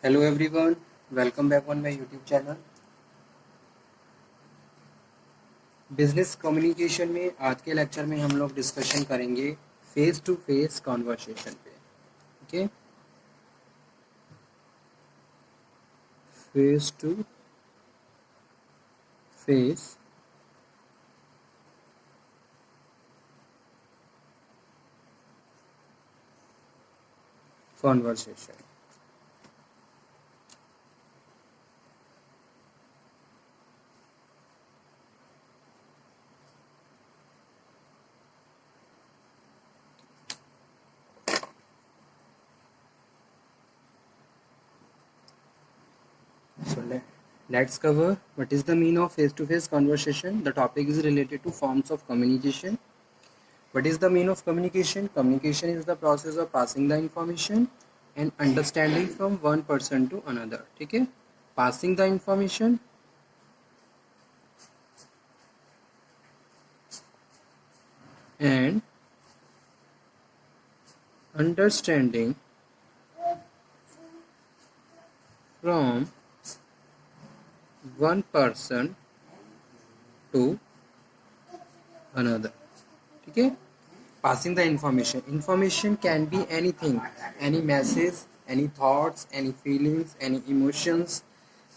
Hello everyone, welcome back on my YouTube channel. Business communication में आज के lecture में हम लोग डिस्कशन करेंगे फेस टू फेस कॉन्वर्सेशन पे। Okay, face to face conversation. So let's cover what is the meaning of face to face conversation. The topic is related to forms of communication. What is the meaning of communication? Communication is the process of passing the information and understanding from one person to another. ठीक है, passing the information and understanding from one person to another. ठीक है, passing the information can be anything, any message, any thoughts, any feelings, any emotions.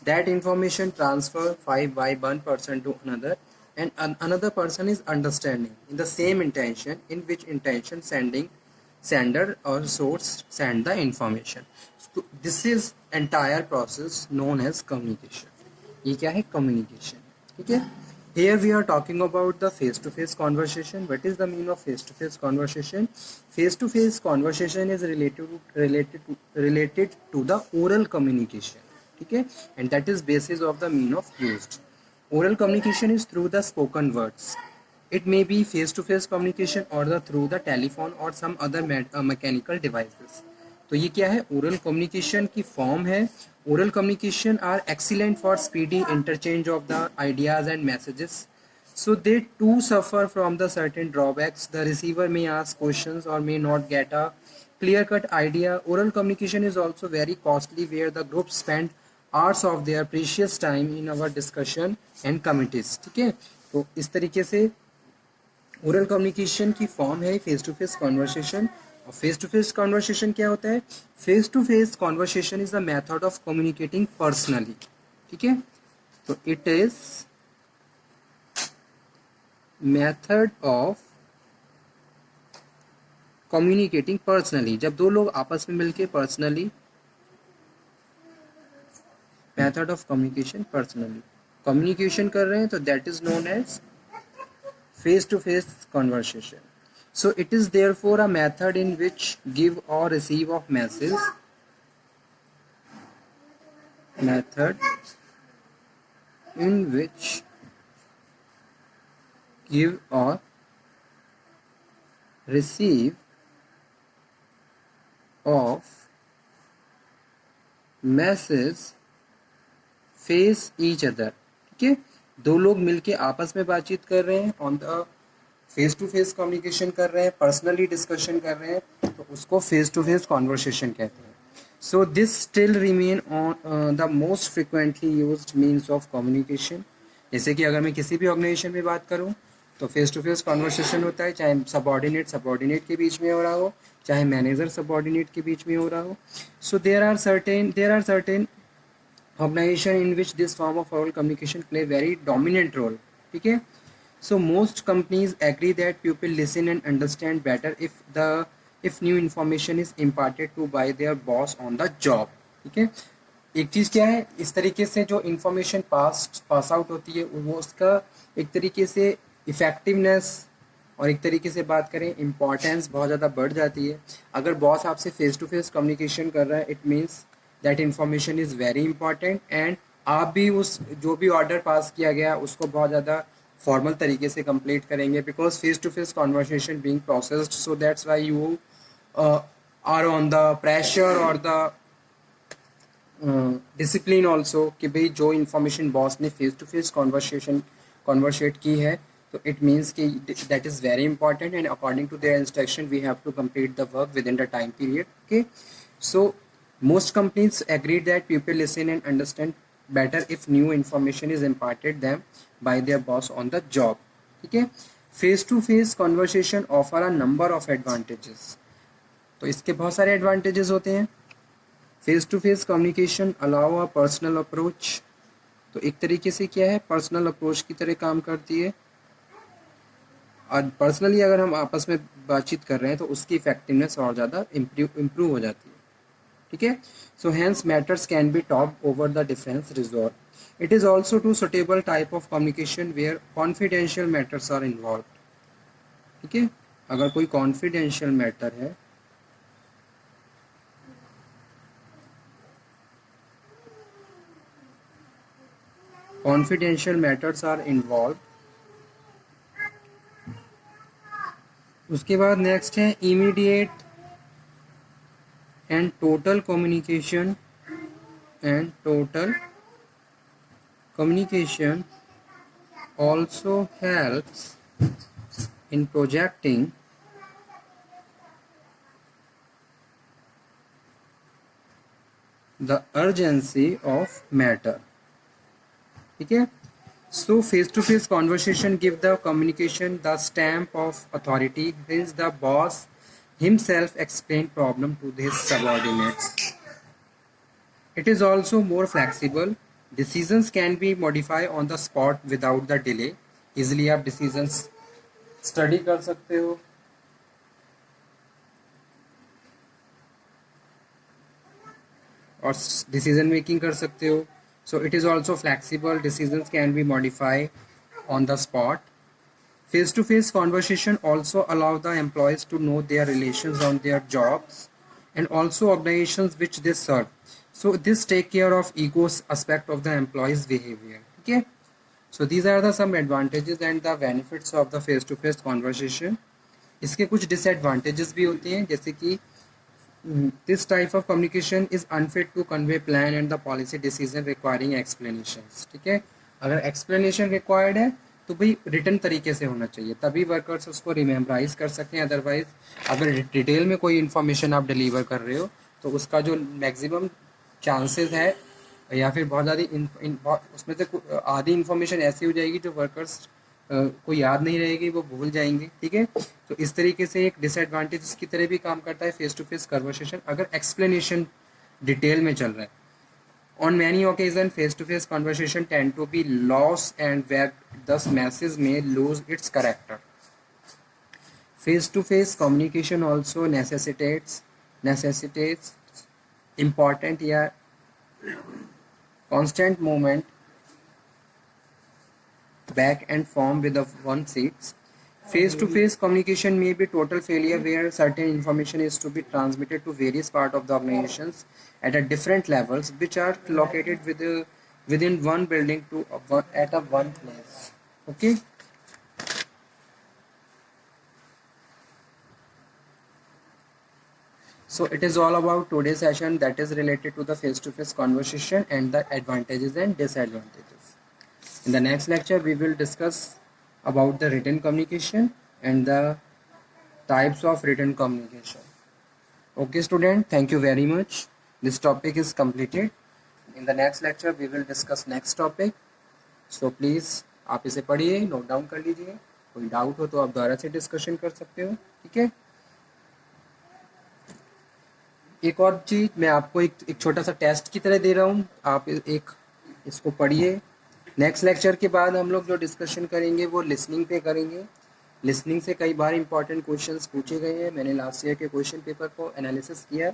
That information transfer by one person to another, and another person is understanding in the same intention, in which intention sender or source send the information. So this is entire process known as communication. ये क्या है? communication. ठीक है, here we are talking about the face to face conversation. What is the meaning of face to face conversation? Face to face conversation is related to the oral communication. ठीक है, and that is basis of the meaning of used. Oral communication is through the spoken words. It may be face to face communication or through the telephone or some other mechanical devices. तो ये क्या है? Oral communication की form है. Oral communication are excellent for speedy interchange of the ideas and messages. So they too suffer from the certain drawbacks. The receiver may ask questions or may not get a clear-cut idea. Oral communication is also very costly, where the group spend hours of their precious time in our discussion and committees. ठीक है, तो इस तरीके से oral communication की form है face to face conversation. और face to face conversation क्या होता है? Face to face conversation is the method of communicating personally. ठीक है, तो it is method of communicating personally. जब दो लोग आपस में मिलके personally, method of communication personally communication कर रहे हैं, तो that is known as face to face conversation. So it is therefore a method in which give or receive of message, method in which give or receive of message face each other. ठीक है, दो लोग मिलके आपस में बातचीत कर रहे हैं, on the face to face communication कर रहे हैं, पर्सनली डिस्कशन कर रहे हैं, तो उसको फेस टू फेस कॉन्वर्सेशन कहते हैं. So this still remain on the most frequently used means of communication. जैसे कि अगर मैं किसी भी ऑर्गेनाइजेशन में बात करूं तो फेस टू फेस कॉन्वर्सेशन होता है, चाहे सबऑर्डिनेट के बीच में हो रहा हो, चाहे मैनेजर सबऑर्डिनेट के बीच में हो रहा हो. So there are certain organization in which this form of oral communication play very dominant role. ठीक है, so most companies agree that people listen and understand better if new information is imparted to by their boss on the job. ठीक है, एक चीज़ क्या है, इस तरीके से जो इंफॉर्मेशन पास आउट होती है वो उसका एक तरीके से इफेक्टिवनेस और एक तरीके से बात करें इम्पॉर्टेंस बहुत ज़्यादा बढ़ जाती है. अगर बॉस आपसे फेस टू फेस कम्युनिकेशन कर रहा है, it means that information is very important, and आप भी उस जो भी ऑर्डर पास किया गया उसको बहुत ज़्यादा फॉर्मल तरीके से कंप्लीट करेंगे, because face to face conversation being processed. So that's why you are on the pressure और द डिसिप्लिन ऑल्सो कि भाई जो इन्फॉर्मेशन बॉस ने फेस टू फेस कॉन्वर्सेट की है, तो इट मीन्स कि that is very important, and according to their instruction we have to complete the work within the time period. Okay, so Most companies agree that people listen and understand better if new information is imparted them by their boss on the job. ठीक है, face to face conversation offer a number of advantages. तो इसके बहुत सारे advantages होते हैं. Face to face communication allow a personal approach. तो एक तरीके से क्या है, पर्सनल अप्रोच की तरह काम करती है. और पर्सनली अगर हम आपस में बातचीत कर रहे हैं तो उसकी इफेक्टिवनेस और ज़्यादा इम्प्रूव हो जाती है. ठीक है, so hence matters can be top over the defence resort. It is also to suitable type of communication where confidential matters are involve. ठीक है, अगर कोई कॉन्फिडेंशियल मैटर है confidential matters are involved. उसके बाद नेक्स्ट है immediate and total communication also helps in projecting the urgency of matter. ठीक है, so face to face conversation give the communication the stamp of authority since the boss himself explain problem to his subordinates. It is also more flexible. Decisions can be modified on the spot without the delay. Easily आप decisions study कर सकते हो. और decision making कर सकते हो. So it is also flexible. Decisions can be modified on the spot. Face-to-face conversation also allow the employees to know their relations on their jobs and also organizations which they serve. So this take care of ego aspect of the employees behavior. Okay, so these are the some advantages and the benefits of the face-to-face conversation. इसके कुछ disadvantages भी होते हैं, जैसे कि this type of communication is unfit to convey plan and the policy decision requiring explanations. ठीक है, अगर explanation required है तो भाई रिटर्न तरीके से होना चाहिए, तभी वर्कर्स उसको रिमेम्बराइज कर सकें. अदरवाइज अगर डिटेल में कोई इन्फॉर्मेशन आप डिलीवर कर रहे हो तो उसका जो मैक्सिमम चांसेस है या फिर बहुत ज़्यादा उसमें से आधी इन्फॉर्मेशन ऐसी हो जाएगी जो वर्कर्स को याद नहीं रहेगी, वो भूल जाएंगे. ठीक है, तो इस तरीके से एक डिसएडवांटेज की तरह भी काम करता है फेस टू फेस कन्वर्सेशन अगर एक्सप्लेनेशन डिटेल में चल रहा है. On many occasions, face-to-face conversation tend to be lost and web, thus message may lose its character. Face-to-face communication also necessitates important constant movement back and forth with the one seats. Face-to-face communication may be total failure where certain information is to be transmitted to various parts of the organizations at a different levels which are located within one building at a one place. Okay. So it is all about today's session that is related to the face-to-face conversation and the advantages and disadvantages. In the next lecture, we will discuss about the written communication and the types of written communication. Okay student, thank you very much. This topic is completed. In the next lecture, we will discuss next topic. So please आप इसे पढ़िए, note down कर लीजिए. कोई doubt हो तो आप दोबारा से डिस्कशन कर सकते हो. ठीक है, एक और चीज मैं आपको एक छोटा सा टेस्ट की तरह दे रहा हूँ, आप एक इसको पढ़िए. नेक्स्ट लेक्चर के बाद हम लोग जो डिस्कशन करेंगे वो लिसनिंग पे करेंगे. लिसनिंग से कई बार इंपॉर्टेंट क्वेश्चंस पूछे गए हैं. मैंने लास्ट ईयर के क्वेश्चन पेपर को एनालिसिस किया.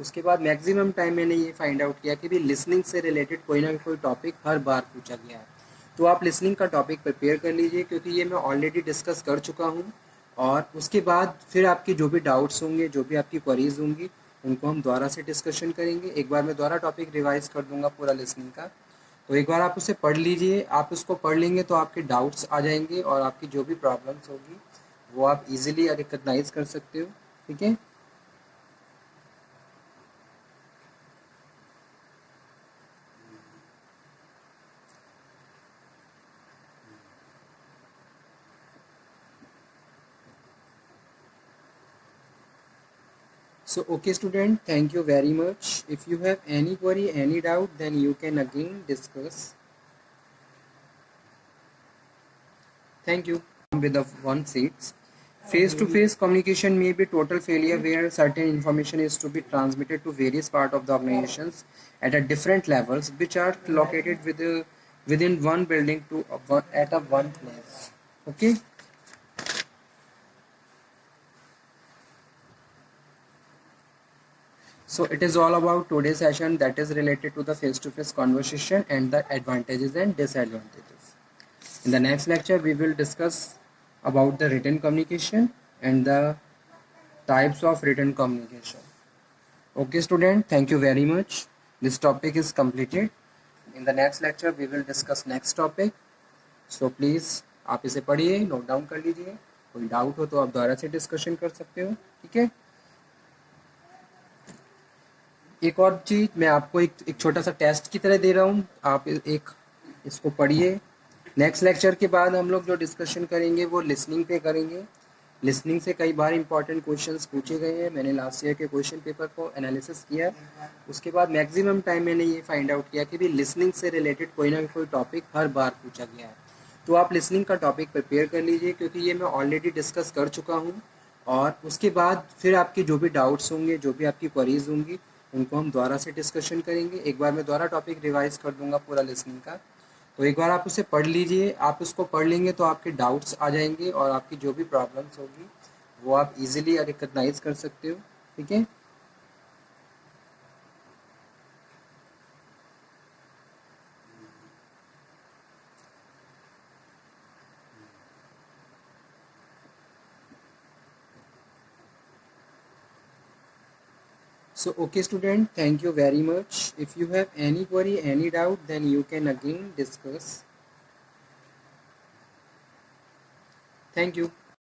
उसके बाद मैक्सिमम टाइम मैंने ये फाइंड आउट किया कि भी लिसनिंग से रिलेटेड कोई ना कोई टॉपिक हर बार पूछा गया है. तो आप लिसनिंग का टॉपिक प्रिपेयर कर लीजिए क्योंकि ये मैं ऑलरेडी डिस्कस कर चुका हूँ. और उसके बाद फिर आपकी जो भी डाउट्स होंगे, जो भी आपकी क्वेरीज होंगी, उनको हम दोबारा से डिस्कशन करेंगे. एक बार मैं दोबारा टॉपिक रिवाइज कर दूंगा पूरा लिसनिंग का. तो एक बार आप उसे पढ़ लीजिए. आप उसको पढ़ लेंगे तो आपके डाउट्स आ जाएंगे और आपकी जो भी प्रॉब्लम्स होगी वो आप इजीली रिकग्नाइज कर सकते हो. ठीक है, So okay student, thank you very much. If you have any query, any doubt, then you can again discuss. Thank you. With the one seats. Face-to-face communication may be total failure where certain information is to be transmitted to various parts of the organizations at a different levels, which are located within one building at a one place. Okay. So it is all about today's session that is related to the face-to-face conversation and the advantages and disadvantages. In the next lecture, we will discuss about the written communication and the types of written communication. Okay student, thank you very much. This topic is completed. In the next lecture, we will discuss next topic. So please आप इसे पढ़िए, note down कर लीजिए. कोई doubt हो तो आप दोबारा से डिस्कशन कर सकते हो. ठीक है. एक और चीज मैं आपको एक छोटा सा टेस्ट की तरह दे रहा हूँ. आप एक इसको पढ़िए. नेक्स्ट लेक्चर के बाद हम लोग जो डिस्कशन करेंगे वो लिसनिंग पे करेंगे. लिसनिंग से कई बार इंपॉर्टेंट क्वेश्चंस पूछे गए हैं. मैंने लास्ट ईयर के क्वेश्चन पेपर को एनालिसिस किया. उसके बाद मैक्सिमम टाइम मैंने ये फाइंड आउट किया कि भी लिसनिंग से रिलेटेड कोई ना कोई टॉपिक हर बार पूछा गया है. तो आप लिसनिंग का टॉपिक प्रिपेयर कर लीजिए क्योंकि ये मैं ऑलरेडी डिस्कस कर चुका हूँ. और उसके बाद फिर आपके जो भी डाउट्स होंगे, जो भी आपकी क्वेरीज होंगी, उनको हम दोबारा से डिस्कशन करेंगे. एक बार मैं दोबारा टॉपिक रिवाइज कर दूंगा पूरा लिसनिंग का. तो एक बार आप उसे पढ़ लीजिए. आप उसको पढ़ लेंगे तो आपके डाउट्स आ जाएंगे और आपकी जो भी प्रॉब्लम्स होगी वो आप इजीली रिकग्नाइज कर सकते हो. ठीक है. So okay student, thank you very much. If you have any query, any doubt, then you can again discuss. Thank you.